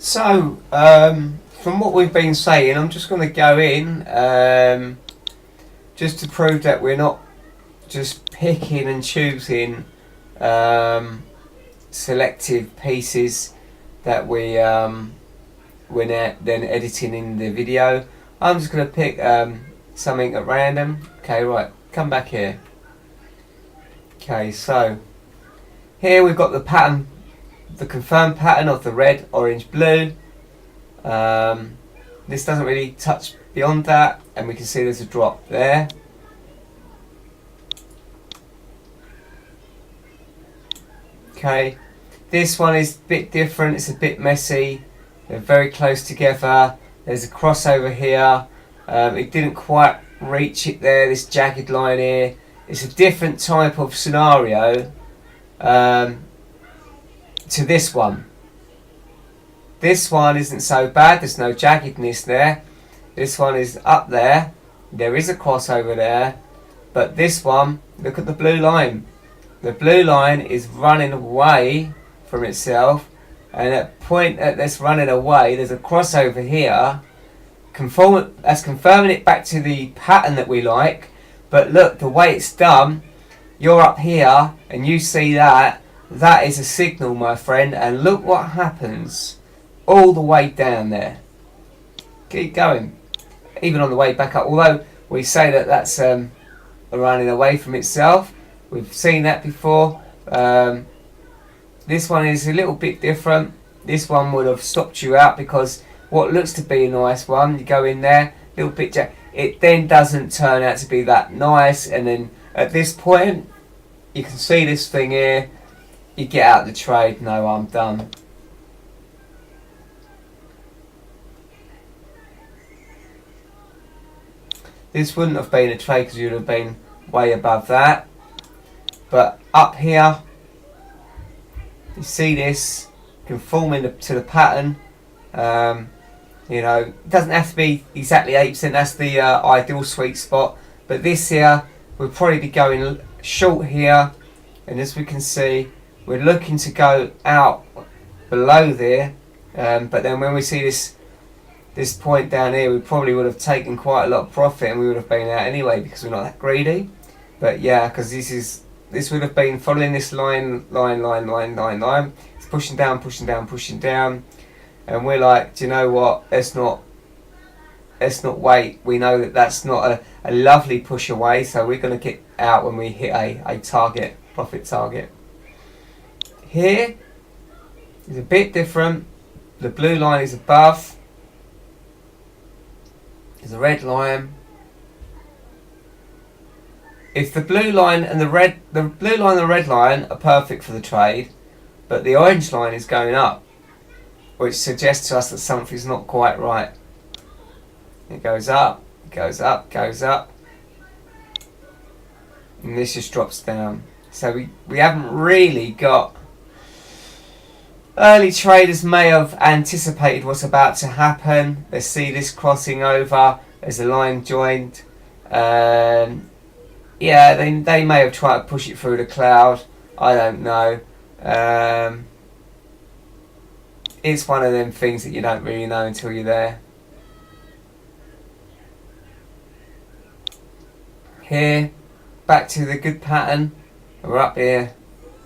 So, from what we've been saying, I'm just going to go in just to prove that we're not just picking and choosing selective pieces that we're then editing in the video. I'm just going to pick something at random. Okay, right, come back here. Okay, so here we've got the pattern, the confirmed pattern of the red, orange, blue. This doesn't really touch beyond that, and we can see there's a drop there. Okay, this one is a bit different, it's a bit messy, they're very close together, there's a crossover here, it didn't quite reach it there, this jagged line here. It's a different type of scenario to this one. This one isn't so bad, there's no jaggedness there. This one is up there, there is a crossover there, but this one, look at the blue line. The blue line is running away from itself, and at the point that that's running away, there's a crossover here. That's confirming it back to the pattern that we like. But look, the way it's done, you're up here and you see that. That is a signal, my friend, and look what happens all the way down there. Keep going, even on the way back up. Although we say that that's running away from itself. We've seen that before. This one is a little bit different. This one would have stopped you out because what looks to be a nice one, you go in there, little bit, it then doesn't turn out to be that nice, and then at this point, you can see this thing here, you get out of the trade. No, I'm done. This wouldn't have been a trade because you would have been way above that. But up here, you see this conforming to the pattern. You know, it doesn't have to be exactly 8%. That's the ideal sweet spot. But this here, we'll probably be going short here, and as we can see, we're looking to go out below there. But then when we see this point down here, we probably would have taken quite a lot of profit, and we would have been out anyway because we're not that greedy. But yeah, because this would have been following this line. It's pushing down. And we're like, do you know what? Let's not wait. We know that that's not a lovely push away, so we're going to get out when we hit a target, profit target. Here is a bit different. The blue line is above. There's a red line. If the blue line and the red line are perfect for the trade, but the orange line is going up, which suggests to us that something's not quite right. It goes up, goes up, goes up, and this just drops down. So we haven't really got. Early traders may have anticipated what's about to happen. They see this crossing over, there's a line joined. Yeah, they may have tried to push it through the cloud. I don't know. It's one of them things that you don't really know until you're there. Here, back to the good pattern. We're up here.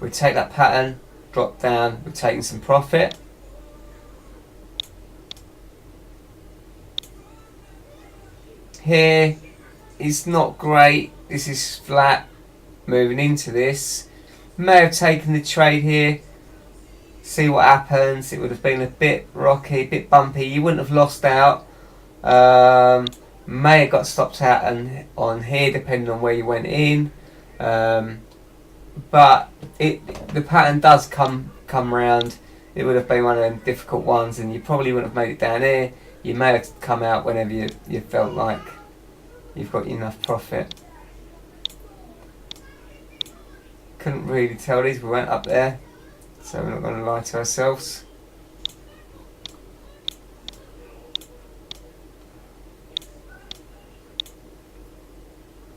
We take that pattern, drop down. We're taking some profit. Here, it's not great. This is flat. Moving into this, may have taken the trade here. See what happens. It would have been a bit rocky, a bit bumpy. You wouldn't have lost out. May have got stopped out on here, depending on where you went in. But the pattern does come round. It would have been one of them difficult ones, and you probably wouldn't have made it down here. You may have come out whenever you felt like you've got enough profit. Couldn't really tell these. We went up there. So we're not going to lie to ourselves.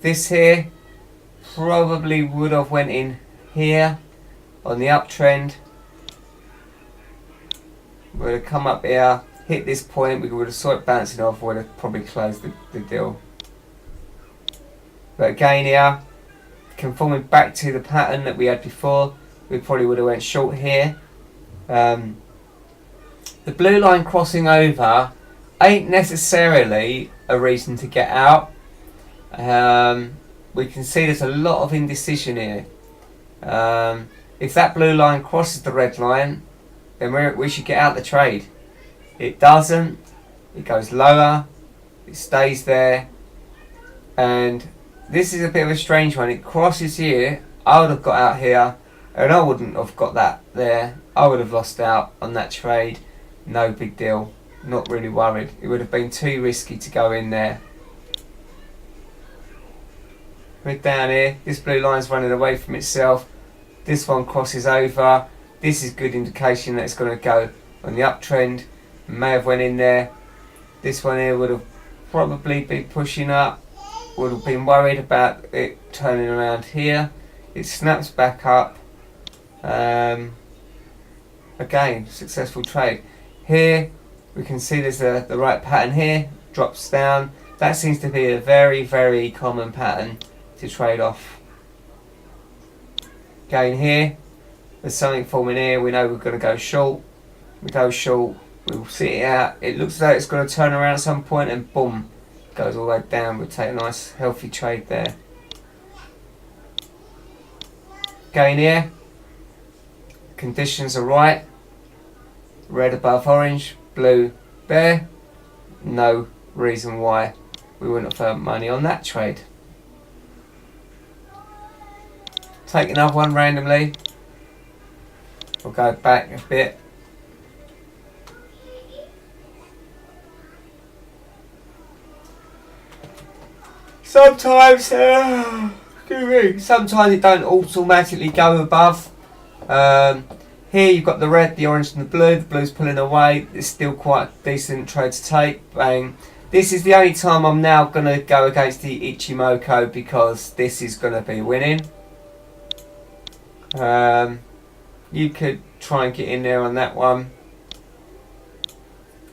This here probably would have went in here on the uptrend. would have come up here, hit this point, we would have saw it bouncing off, would have probably closed the deal. But again here, conforming back to the pattern that we had before, we probably would have went short here. The blue line crossing over ain't necessarily a reason to get out. We can see there's a lot of indecision here. If that blue line crosses the red line, then we should get out the trade. It doesn't. It goes lower. It stays there. And this is a bit of a strange one. It crosses here. I would have got out here, and I wouldn't have got that there. I would have lost out on that trade. No big deal. Not really worried. It would have been too risky to go in there. We're down here. This blue line's running away from itself. This one crosses over. This is good indication that it's going to go on the uptrend. May have went in there. This one here would have probably been pushing up. Would have been worried about it turning around here. It snaps back up. Again, successful trade. Here we can see there's the right pattern here. Drops down. That seems to be a very, very common pattern to trade off. Again here, there's something forming here. We know we're going to go short. We go short. We'll sit it out. It looks like it's going to turn around at some point, and boom, goes all the way down. We'll take a nice healthy trade there. Again here, conditions are right. Red above orange, blue there. No reason why we wouldn't have earned money on that trade. Take another one randomly. We'll go back a bit. Sometimes it don't automatically go above. Here you've got the red, the orange and the blue. The blue's pulling away. It's still quite a decent trade to take. Bang. This is the only time I'm now going to go against the Ichimoku, because this is going to be winning. You could try and get in there on that one.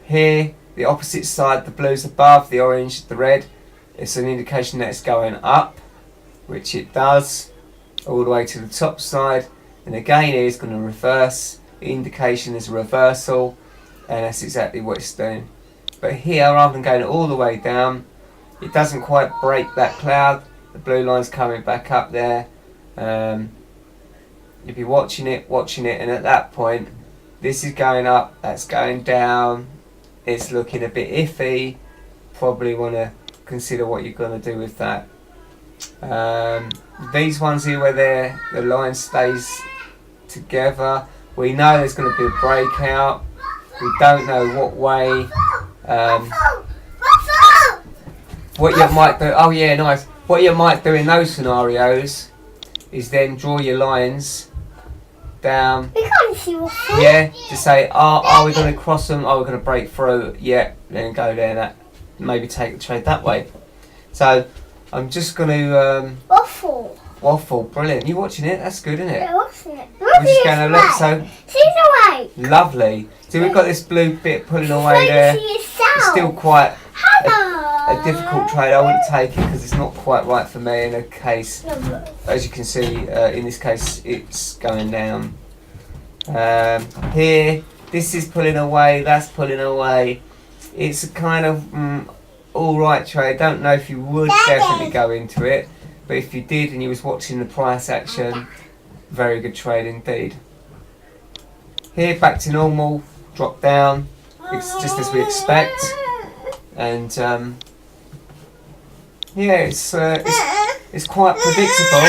Here, the opposite side, the blue's above, the orange, the red. It's an indication that it's going up, which it does, all the way to the top side. And again, it's going to reverse. The indication is a reversal, and that's exactly what it's doing. But here, rather than going all the way down, it doesn't quite break that cloud. The blue line's coming back up there. You'll be watching it, and at that point, this is going up, that's going down. It's looking a bit iffy. Probably want to consider what you're going to do with that. These ones here where the line stays together, we know there's going to be a breakout. We don't know what way. What you might do, oh yeah, nice. What you might do in those scenarios is then draw your lines down. Yeah, to say, are we going to cross them? Are we going to break through? Yeah, then go there. That maybe take the trade that way. So I'm just going to waffle. Brilliant. You watching it? That's good, isn't it? Yeah, watching it. We're just going to look. So she's away. Lovely. So we've got this blue bit pulling away there. It's still quite a difficult trade. I wouldn't take it because it's not quite right for me in a case. As you can see, in this case, it's going down. Here, this is pulling away, that's pulling away. It's a kind of alright trade. Don't know if you would definitely go into it, but if you did and you was watching the price action, very good trade indeed. Here, back to normal, drop down. It's just as we expect. And yeah, it's quite predictable.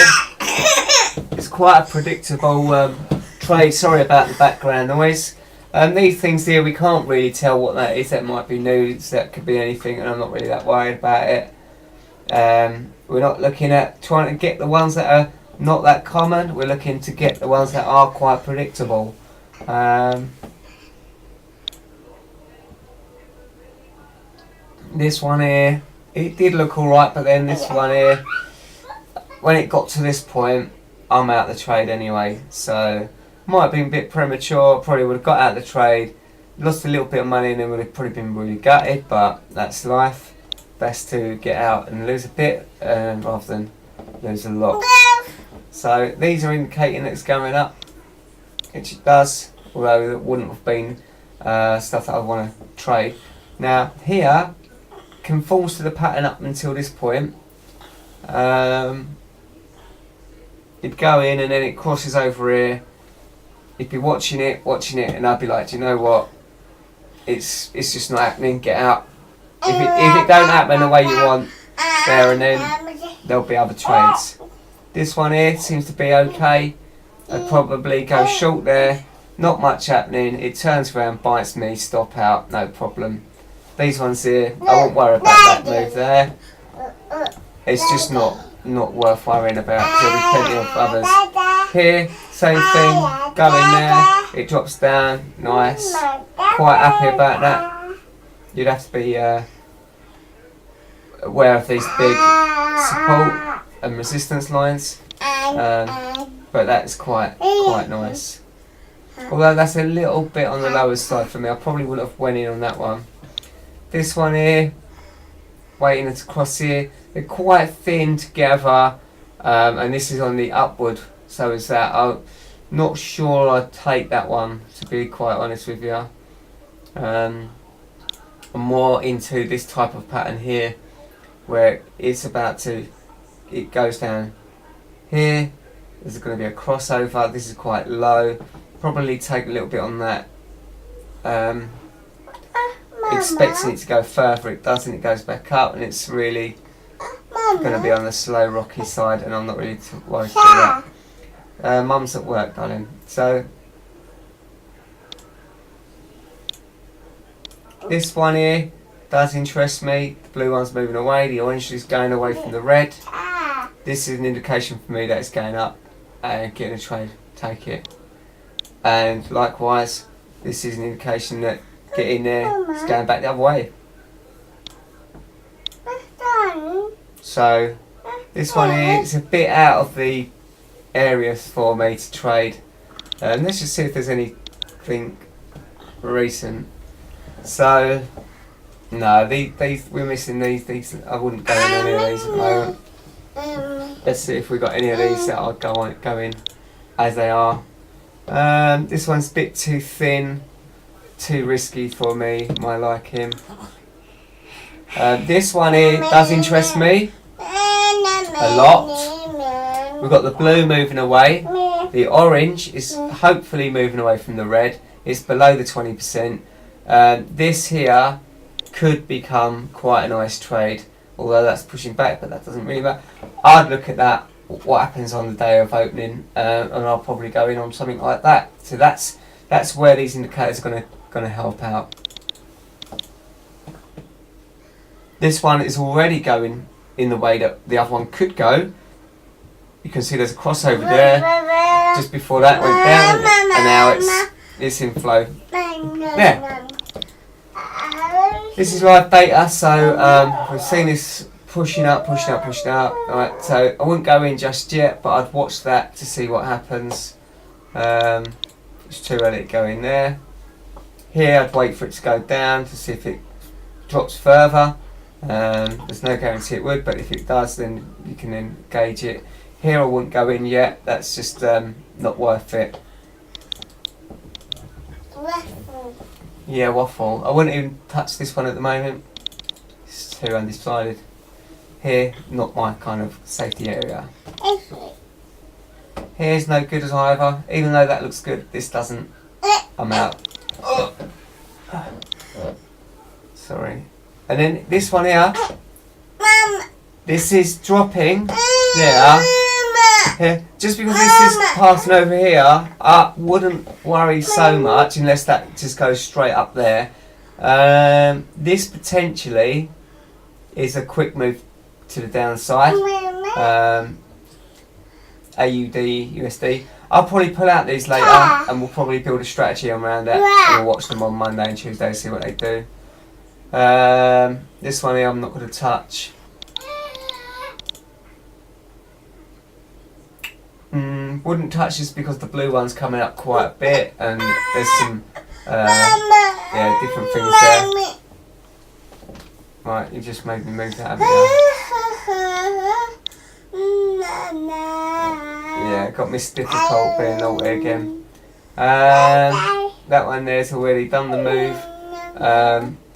It's quite a predictable trade. Sorry about the background noise. These things here, we can't really tell what that is. That might be news, that could be anything, and I'm not really that worried about it. We're not looking at trying to get the ones that are not that common. We're looking to get the ones that are quite predictable. This one here, it did look alright, but then this one here, when it got to this point, I'm out of the trade anyway. So might have been a bit premature. Probably would have got out of the trade Lost a little bit of money and then would have probably been really gutted, but that's life. Best to get out and lose a bit rather than lose a lot. So these are indicating that it's going up, which it does, although it wouldn't have been stuff that I want to trade. Now here conforms to the pattern up until this point. It'd go in and then it crosses over here. You'd be watching it, and I'd be like, do you know what? It's just not happening. Get out. If it don't happen the way you want, there and then there'll be other trades. This one here seems to be okay. I'd probably go short there. Not much happening. It turns around, bites me, stop out, no problem. These ones here, I won't worry about that move there. It's just not worth worrying about. There'll be plenty of others. Here, same thing. Go in there. It drops down. Nice. Quite happy about that. You'd have to be aware of these big support and resistance lines. But that is quite nice. Although that's a little bit on the lower side for me. I probably wouldn't have went in on that one. This one here, waiting to cross here. They're quite thin together, and this is on the upward. So is that. I'm not sure I'd take that one, to be quite honest with you. I'm more into this type of pattern here, where it's about to, it goes down here. There's going to be a crossover. This is quite low. Probably take a little bit on that. Expecting it to go further, it doesn't. It goes back up, and it's really going to be on the slow, rocky side, and I'm not really too worried about that. Mum's at work, darling. So this one here does interest me. The blue one's moving away. The orange is going away from the red. This is an indication for me that it's going up and getting a trade. Take it. And likewise, this is an indication that get in there, it's going back the other way. So this one here is a bit out of the areas for me to trade. Let's just see if there's anything recent. So no, these we're missing these. These I wouldn't go in any of these at the moment. Let's see if we got any of these that I'll go in as they are. This one's a bit too thin, too risky for me, my liking. This one here does interest me a lot. We've got the blue moving away. The orange is hopefully moving away from the red. It's below the 20%. This here could become quite a nice trade, although that's pushing back, but that doesn't really matter. I'd look at that, what happens on the day of opening, and I'll probably go in on something like that. So that's where these indicators are going to help out. This one is already going in the way that the other one could go. You can see there's a crossover there. Just before that went down, and now it's in flow. There. This is live beta, so we've seen this pushing up. Alright, so I wouldn't go in just yet, but I'd watch that to see what happens. It's too early to go in there. Here I'd wait for it to go down to see if it drops further. There's no guarantee it would, but if it does, then you can then gauge it. Here I wouldn't go in yet, that's just not worth it. Yeah, waffle. I wouldn't even touch this one at the moment. It's too undecided. Here, not my kind of safety area. Here's no good as either. Even though that looks good, this doesn't. I'm out. Sorry. And then this one here. This is dropping there. Here. Just because this is passing over here, I wouldn't worry so much unless that just goes straight up there. This potentially is a quick move to the downside. AUD, USD. I'll probably pull out these later and we'll probably build a strategy around that, and we'll watch them on Monday and Tuesday to see what they do. This one here I'm not going to touch. Wouldn't touch this because the blue one's coming up quite a bit and there's some Yeah, different things there. Right, you just made me move that, haven't you? Yeah, got me difficult being naughty again. That one there's already done the move.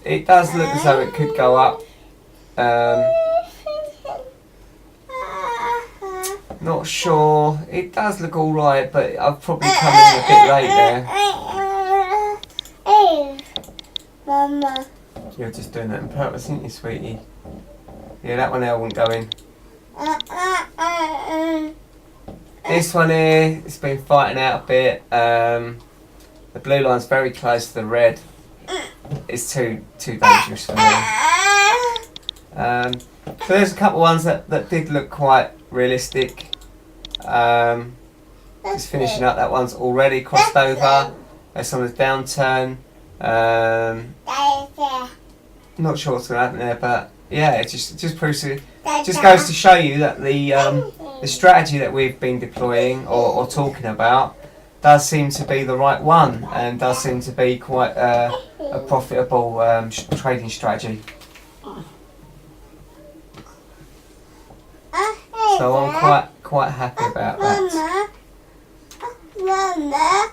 It does look as though it could go up. Not sure. It does look alright, but I've probably come in a bit late there. Mama. You're just doing that on purpose, aren't you, sweetie? Yeah, that one there wouldn't go in. This one here, it's been fighting out a bit. The blue line's very close to the red. It's too dangerous for me. So there's a couple of ones that did look quite realistic. Just finishing up, that one's already crossed over. That's on the downturn. Not sure what's going to happen there, but yeah, it just proves to, just goes to show you that the strategy that we've been deploying or talking about does seem to be the right one, and does seem to be quite a profitable trading strategy. So I'm quite happy about that. Mama.